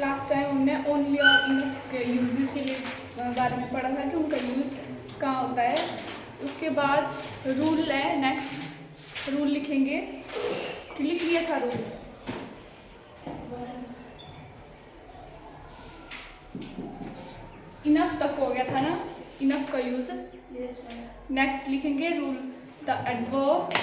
Last time हमने only और enough के यूजेस के बारे में पढ़ा था कि उनका यूज कहाँ होता है। उसके बाद रूल है, नेक्स्ट रूल लिखेंगे। लिख लिया था रूल? इनफ तक हो गया था ना, इनफ का यूज। नेक्स्ट लिखेंगे rule the adverb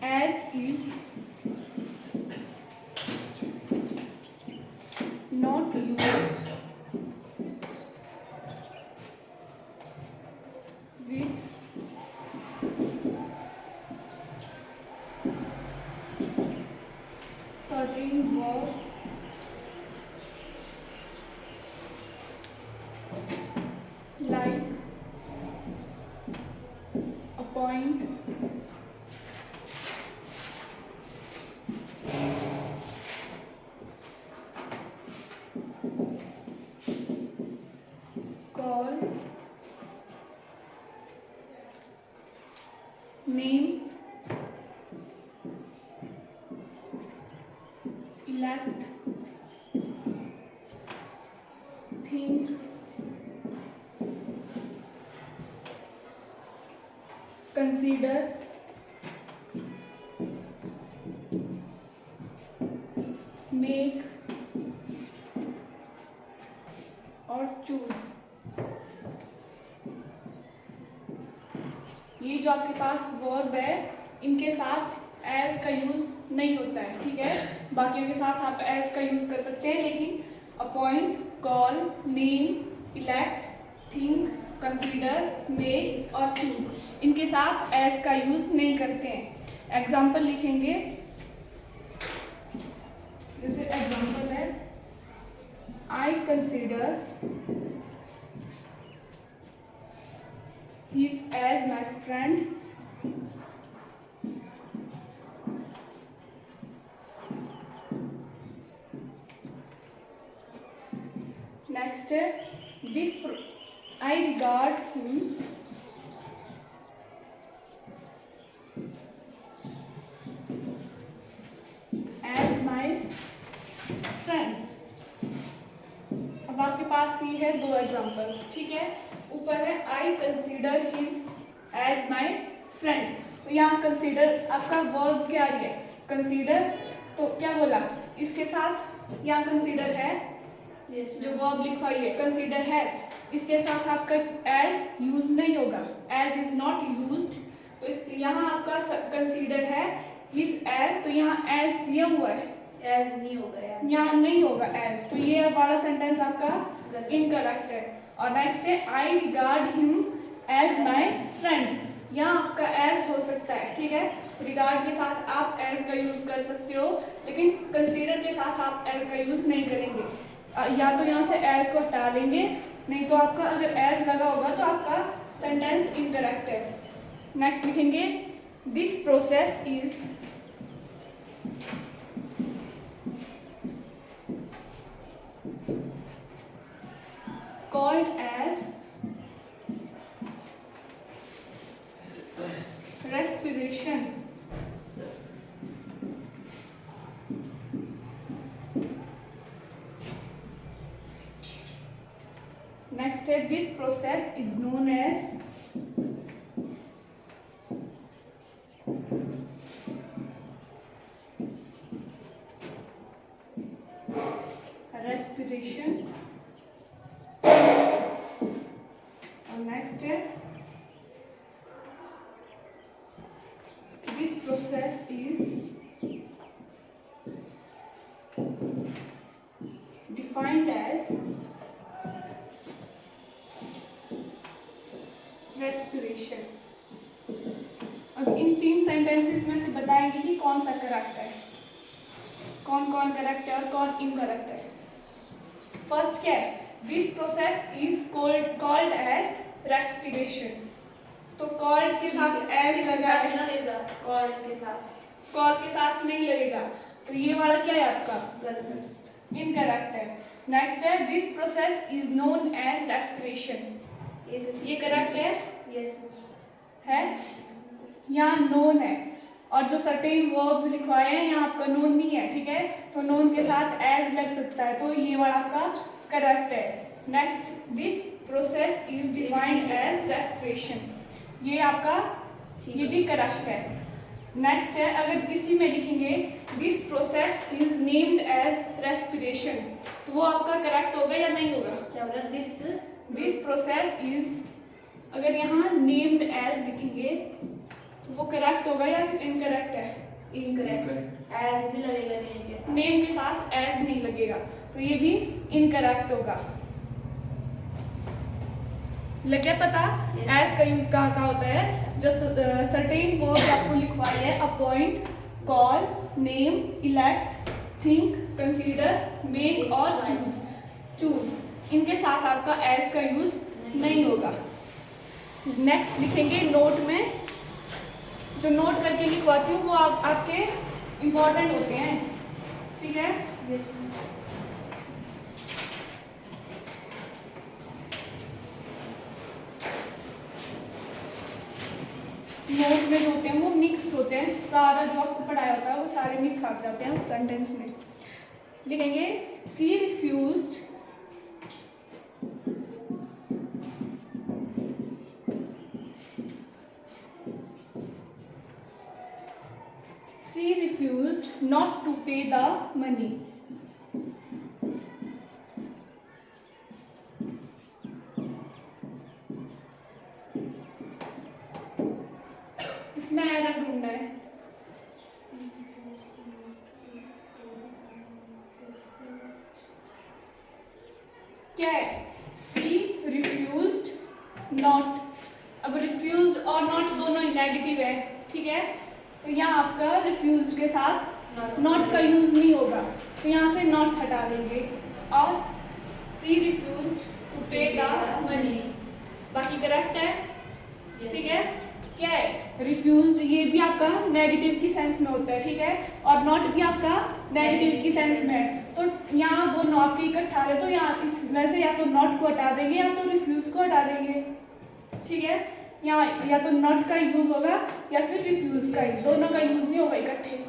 as is not used with certain verbs like appoint, call, name, elect, think, consider, make और चूज। ये जो आपके पास वर्ब है इनके साथ एज का यूज नहीं होता है, ठीक है। बाकियों के साथ आप एज का यूज कर सकते हैं, लेकिन appoint, call, name, elect, think, consider, make और चूज इनके साथ एज का यूज नहीं करते हैं। एग्जाम्पल लिखेंगे, जैसे एग्जाम्पल है I consider he is as my friend, next this I regard him as my friend। अब आपके पास ये है दो एग्जाम्पल, ठीक है। ऊपर है I consider his as my friend, तो यहाँ कंसीडर आपका वर्ब क्या है, कंसीडर, तो क्या बोला इसके साथ यहाँ कंसीडर है, जो वर्ब लिखा है कंसीडर है, इसके साथ आपका एज यूज नहीं होगा, एज इज नॉट यूज्ड। तो यहाँ आपका कंसीडर है हिज एज, तो यहाँ एज दिया हुआ है, एज नहीं होगा, यहाँ नहीं होगा एज, तो ये वाला सेंटेंस आपका इनकरेक्ट है। और नेक्स्ट है I regard him as my friend, यहाँ आपका एज हो सकता है, ठीक है। रिगार्ड के साथ आप एज का यूज कर सकते हो, लेकिन कंसीडर के साथ आप एज का यूज नहीं करेंगे। या तो यहाँ से एज को हटा लेंगे, नहीं तो आपका अगर एज लगा होगा तो आपका सेंटेंस इनकरेक्ट है। नेक्स्ट लिखेंगे this process is called as respiration। Next step, this process is known as respiration। Next step, this process is defined as respiration। अब इन तीन सेंटेंसेस में से बताएंगे कि कौन सा करेक्ट है, कौन कौन करेक्ट है और कौन इनकरेक्ट है। फर्स्ट क्या है, this process is called as respiration, तो कॉल्ड के साथ एज लगेगा, कॉल के साथ नहीं लगेगा, तो ये वाला क्या है आपका इनकरेक्ट है। नेक्स्ट है this process is known as respiration, ये करेक्ट है। है, यहाँ नोन है, और जो सर्टेन वर्ब्स लिखवाए हैं यहाँ आपका नोन नहीं है, ठीक है, तो नोन के साथ एज लग सकता है, तो ये वर्ड आपका करेक्ट है। Next, this process is defined as respiration, ये आपका ये भी करेक्ट है। नेक्स्ट है, अगर इसी में लिखेंगे this process is named as respiration, तो वो आपका करेक्ट होगा या नहीं होगा? क्या बोला? दिस प्रोसेस इज, अगर यहाँ नेम्ड एज लिखेंगे तो वो करेक्ट होगा या फिर इनकरेक्ट है? इनकरेक्ट, एज भी लगेगा नेम के साथ एज नहीं लगेगा, तो ये भी इनकरेक्ट होगा। लग गया पता एज का यूज कहाँ होता है? जो सर्टेन वर्ब आपको लिखवाई है, appoint, call, name, elect, think, consider, make और चूज, इनके साथ आपका एज का यूज नहीं होगा। नेक्स्ट लिखेंगे नोट में, जो नोट करके लिखवाती हूँ वो आपके इम्पोर्टेंट होते हैं, ठीक है। नोट में जो होते हैं वो मिक्स होते हैं, सारा जो आपको पढ़ाया होता है वो सारे मिक्स आ जाते हैं उस सेंटेंस में। लिखेंगे she refused not to pay the money. इसमें एरर ढूंढना है। क्या है? She refused not. अब रिफ्यूज्ड और नॉट दोनों ही नेगेटिव है, ठीक है, तो यहाँ आपका रिफ्यूज्ड के साथ नॉट का यूज नहीं होगा, तो यहाँ से नॉट हटा देंगे और सी refused to pay the money, बाकी करेक्ट है, ठीक है। क्या है? रिफ्यूज्ड, ये भी आपका नेगेटिव की सेंस में होता है, ठीक है, और नॉट भी आपका नेगेटिव की सेंस में है, तो यहाँ दोनों आपके इकट्ठा रहे, तो यहाँ इस वैसे या तो नॉट को हटा देंगे या तो रिफ्यूज को हटा देंगे, ठीक है। यहाँ या तो नॉट का यूज होगा या फिर रिफ्यूज का, दोनों का यूज नहीं होगा इकट्ठे।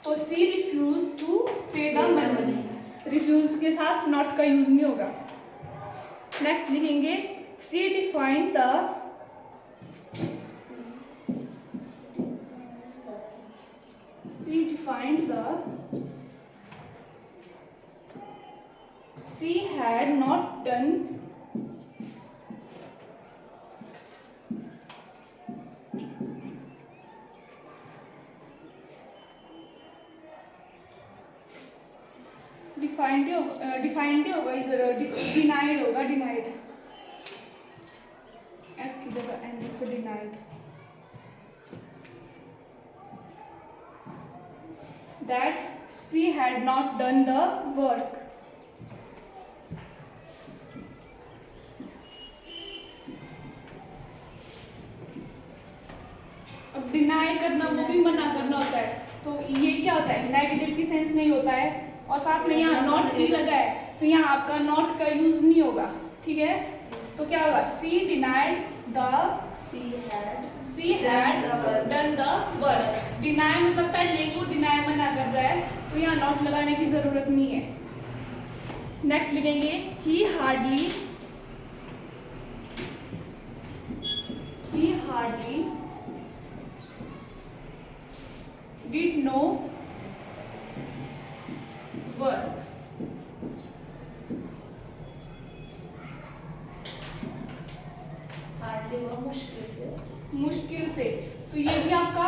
तो she refuse to pay the money, refuse के साथ नॉट का यूज नहीं होगा। नेक्स्ट लिखेंगे she defined the she had not done defined होगा इधर, डिनाइड होगा, डिनाइड एफ की जगह एन लिखो, denied that she had not done the work. अब डिनाई करना वो भी मना करना होता है, तो ये क्या होता है? नेगेटिव की सेंस में ही होता है, और साथ में यहाँ नॉट भी लगा है, तो यहाँ आपका नॉट का यूज नहीं होगा, ठीक है। तो क्या होगा? She denied the, she had done the work. Deny मतलब पहले को डिनाई मना कर रहा है, तो यहाँ नॉट लगाने की जरूरत नहीं है। नेक्स्ट लिखेंगे he hardly did no work. मुश्किल से, तो ये भी आपका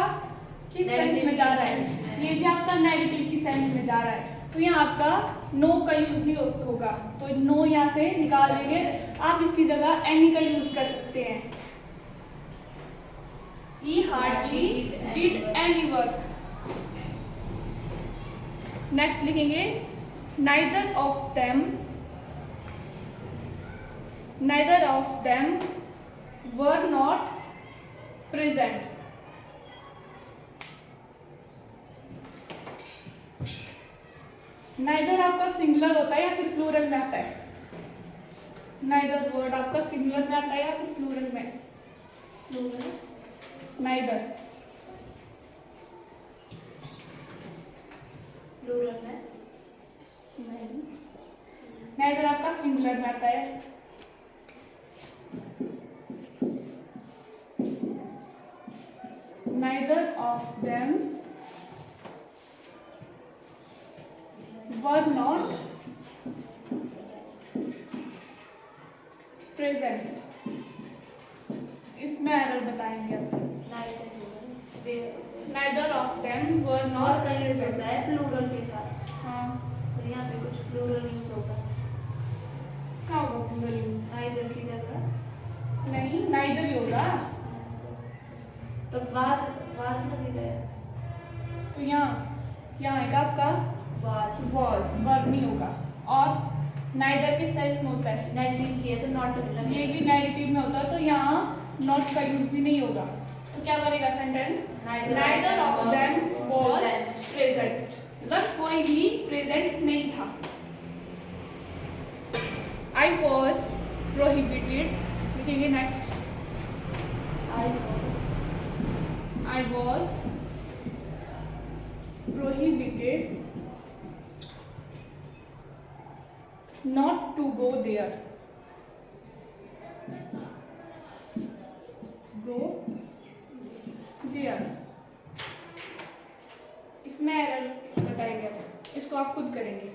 किस सेंस में जा रहा है? ये भी आपका नेगेटिव की सेंस में जा रहा है, तो यहाँ आपका नो का यूज भी होगा, तो नो यहाँ से निकाल देंगे, आप इसकी जगह एनी का यूज कर सकते हैं। He hardly did any work. Next लिखेंगे neither of them were not present. Neither आपका सिंगुलर होता है या फिर प्लूरल में आता है? नाइदर वर्ड आपका सिंगुलर में आता है या फिर प्लूरल में? नाइदर, प्लूरल में नहीं, नाइदर आपका सिंगुलर में आता है। Neither of them were not present. इसमें एरर बताएंगे अब। Neither of them were और not का यूज present. होता है प्लूरल के साथ, हाँ, तो यहाँ पे कुछ प्लूरल यूज होगा, क्या होगा प्लूरल यूज? नाइदर की जगह नहीं, नाइदर ही होगा। तो वाज लगेगा, तो यहाँ आएगा आपका वाज was, verb नहीं होगा। और नाइदर किस सेंस में होता है? नेगेटिव की है तो नॉट ये भी नेगेटिव में होता है, तो यहाँ नॉट का यूज भी नहीं होगा। तो क्या बनेगा sentence? Neither of them was present, मतलब कोई भी प्रेजेंट नहीं था। आई वॉज प्रोहिबिटेड, लिखेंगे next. I was prohibited not to go there. Go there, इसमें एरर बताएंगे अब, इसको आप खुद करेंगे।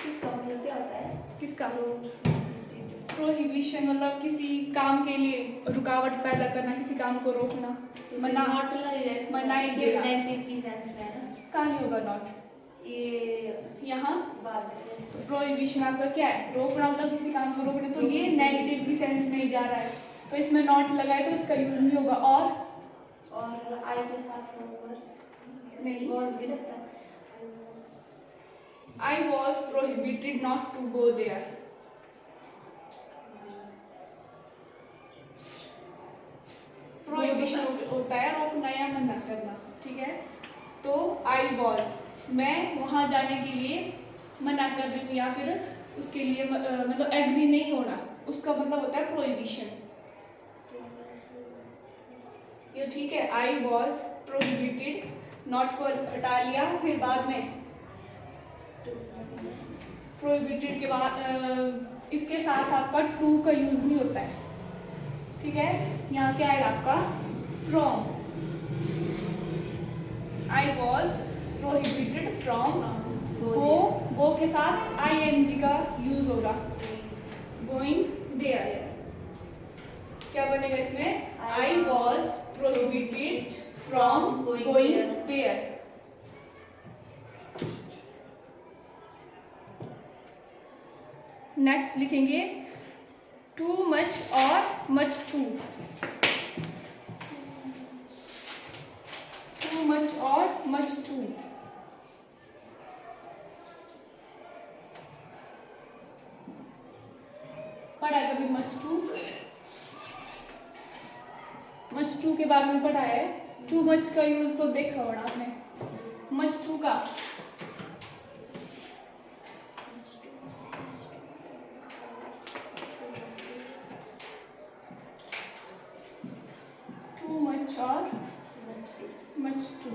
इसका मतलब क्या होता है? किसका? प्रोहिबिशन मतलब किसी काम के लिए रुकावट पैदा करना, किसी काम को रोकना, मना। नॉट लगेगा इसमें, मनाई देना। नेगेटिव की सेंस में है ना, कहाँ नहीं होगा नॉट? ये यहाँ बाद में प्रोहिबिशन आपका क्या है? रोकना, मतलब किसी काम को रोकना, तो ये नेगेटिव की सेंस में ही जा रहा है, तो इसमें नॉट लगा है तो इसका यूज नहीं होगा। और आई के साथ नहीं। वॉज भी लगता है। I was prohibited not to go there. Prohibition होता है रोकना या मना करना, ठीक है। तो आई वॉज, मैं वहाँ जाने के लिए मना कर रही हूँ, या फिर उसके लिए मतलब एग्री नहीं होना, उसका मतलब होता है प्रोहिबिशन। ये ठीक है, आई वॉज प्रोहिबिटेड, नॉट को हटा लिया, फिर बाद में प्रोहिबिटेड के बाद इसके साथ आपका टू का यूज नहीं होता है, ठीक है। यहाँ क्या आएगा आपका? From. I was prohibited from go के साथ ING का यूज होगा, गोइंग देयर। क्या बनेगा इसमें? I was prohibited from going there. Next लिखेंगे टू मच और मच टू। टू मच और मच टू, पढ़ा है कभी मच टू? मच टू के बारे में पढ़ा है? टू मच का यूज तो देखा होगा आपने, मच टू का टू मच और मच टू।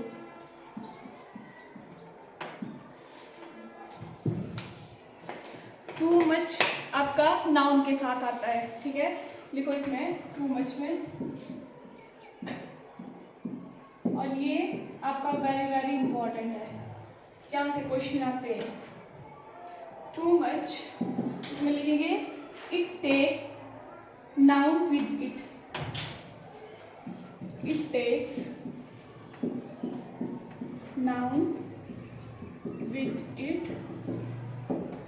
टू मच आपका नाउन के साथ आता है, ठीक है। लिखो इसमें टू मच में, और ये आपका वेरी वेरी इंपॉर्टेंट है, यहाँ से क्वेश्चन आते हैं। टू मच इसमें लिखेंगे it take noun with it, it takes noun with it.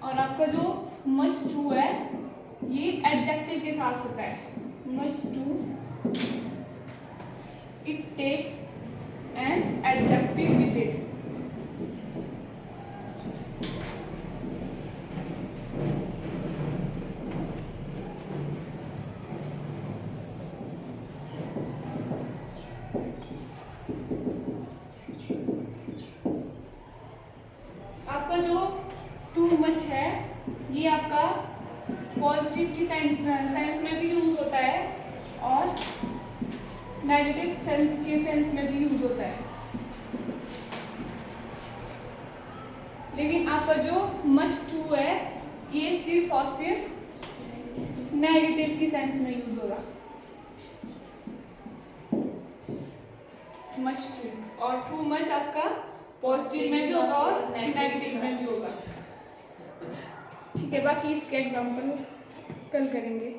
और आपका जो मच टू है ये एडजेक्टिव के साथ होता है, much too it takes an adjective with it. आपका जो टू मच है ये आपका पॉजिटिव की सेंस में भी यूज होता है, और नेगेटिव सेंस के सेंस में भी यूज होता है। लेकिन आपका जो मच टू है ये सिर्फ और सिर्फ नेगेटिव की सेंस में यूज होगा, मच टू, और टू मच आपका पॉजिटिव में भी होगा और नेगेटिव में भी होगा। ठीक है, बाकी इसके एग्जाम्पल कल करेंगे।